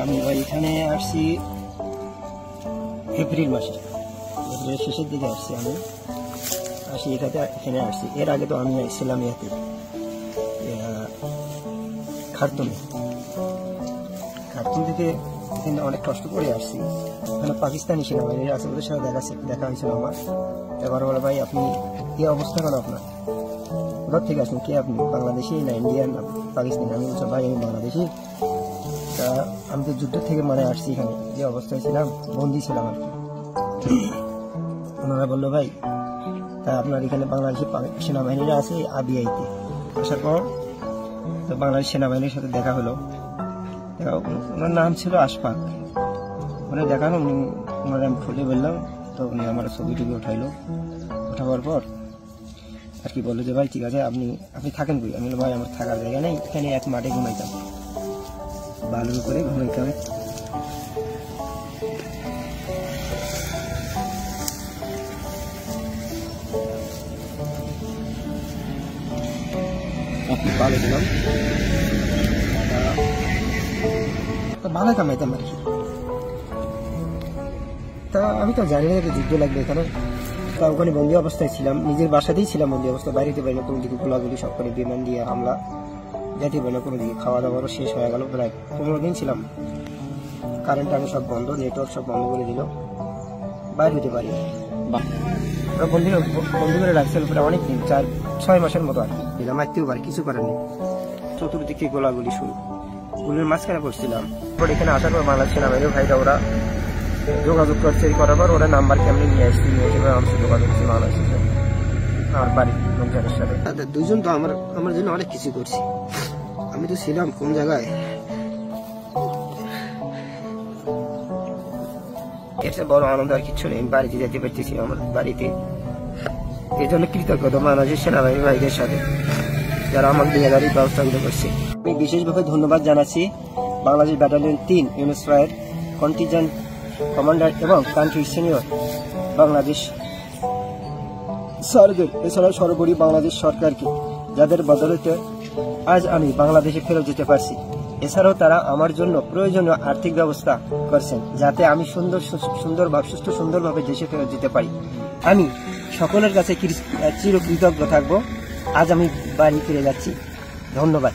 আমি এখানে আসছি এপ্রিল মাসে, এপ্রিলের শেষের দিকে আসছি। আমি এখানে আসছি। এর আগে তো আমি আসছিলাম খার্তুম থেকে এখানে অনেক কষ্ট করে আসছি। এখানে পাকিস্তানি সেনাবাহিনীর আছে, ওদের সাথে দেখা হয়েছিল আমার। এবার বলে, ভাই আপনি কি অবস্থা কেন আপনার, কোথা থেকে আসেন, কে আপনি, বাংলাদেশি না ইন্ডিয়ান না পাকিস্তানি? আমি বলছি, ভাই আমি বাংলাদেশি। তা আমি তো যুদ্ধ থেকে আসছি, এখানে যে অবস্থায় ছিলাম বন্দি ছিলাম আর কি। ওনারা বললো, ভাই তা আপনার এখানে বাংলাদেশি সেনাবাহিনীরা আছে আবিআইতে। আসার পর তো বাংলাদেশ সেনাবাহিনীর সাথে দেখা হলো। ওনার নাম ছিল আশফাক। ওনার দেখানো, ওনার আমি খুলে বললাম, তো উনি আমার ছবি টবি উঠাইলো। উঠাবার পর আর কি বললো যে, ভাই ঠিক আছে আপনি থাকেন কই? আমি বললাম, ভাই আমার থাকার জায়গা নেই, এখানে এক মাঠে ঘুমাইতাম, বালুর উপরে ঘুমাইতাম। ভালো দিলাম, ভালো কামাইতাম আর কি। তা আমি তো জানি না যে যুদ্ধ লাগবে এখানে। তা ওখানে বন্দি অবস্থায় ছিলাম, নিজের বাসাতেই ছিলাম বন্দি অবস্থায়, বাইরেতে বাইরে কোনো দিকে গোলাগুলি সব করে, বিমান দিয়ে হামলা, যেতে পারি না কোনো দিকে। খাওয়া দাওয়ারও শেষ হয়ে গেল, প্রায় 15 দিন ছিলাম। কারেন্ট আমি সব বন্ধ, নেটওয়ার্ক সব বন্ধ করে দিল, বাইরে হতে পারি। ওরা বন্দি করে রাখছিল প্রায় অনেক দিন, 4-6 মাসের মতো আর কি। দিলাম মারতেও পারি, কিছু করার নেই। চতুর্দিকে গোলাগুলি শুরু, গুলির মাঝখানে পড়ছিলাম। তারপর এখানে আসার পর বাংলাদেশ সেনাবাহিনীর ভাইরা ওরা যোগাযোগ করছে, করার পর ওরা নাম্বার কেমনি নিয়ে আসছি, নিয়ে এসে আমার সাথে যোগাযোগ করছে বাংলাদেশের সাথে, আমার বাড়ির লোকজনের সাথে। দুজন তো আমার জন্য অনেক কিছু করছে। আমি তো ছিলাম কোন জায়গায়, এর চেয়ে বড় আনন্দ আর কিছু নেই। বাড়িতে যেতে পারতেছি, আমার বাড়িতে। এই জন্য কৃতজ্ঞতা বাংলাদেশের সেনাবাহিনী ভাইদের সাথে, যারা আমাকে নিয়ে গাড়ির ব্যবস্থাগুলো করছে। আমি বিশেষভাবে ধন্যবাদ জানাচ্ছি বাংলাদেশ ব্যাটালিয়ন 3 ইউনিসফায়ার কন্টিনজেন্ট কমান্ডার এবং কান্ট্রি সিনিয়র বাংলাদেশ স্যারদের, এছাড়াও সর্বোপরি বাংলাদেশ সরকারকে, যাদের বদৌলতে আজ আমি বাংলাদেশে ফেরত যেতে পারছি। এছাড়াও তারা আমার জন্য প্রয়োজনীয় আর্থিক ব্যবস্থা করছেন, যাতে আমি সুন্দরভাবে দেশে ফেরত যেতে পারি। আমি সকলের কাছে চিরকৃতজ্ঞ থাকবো। আজ আমি বাড়ি ফিরে যাচ্ছি। ধন্যবাদ।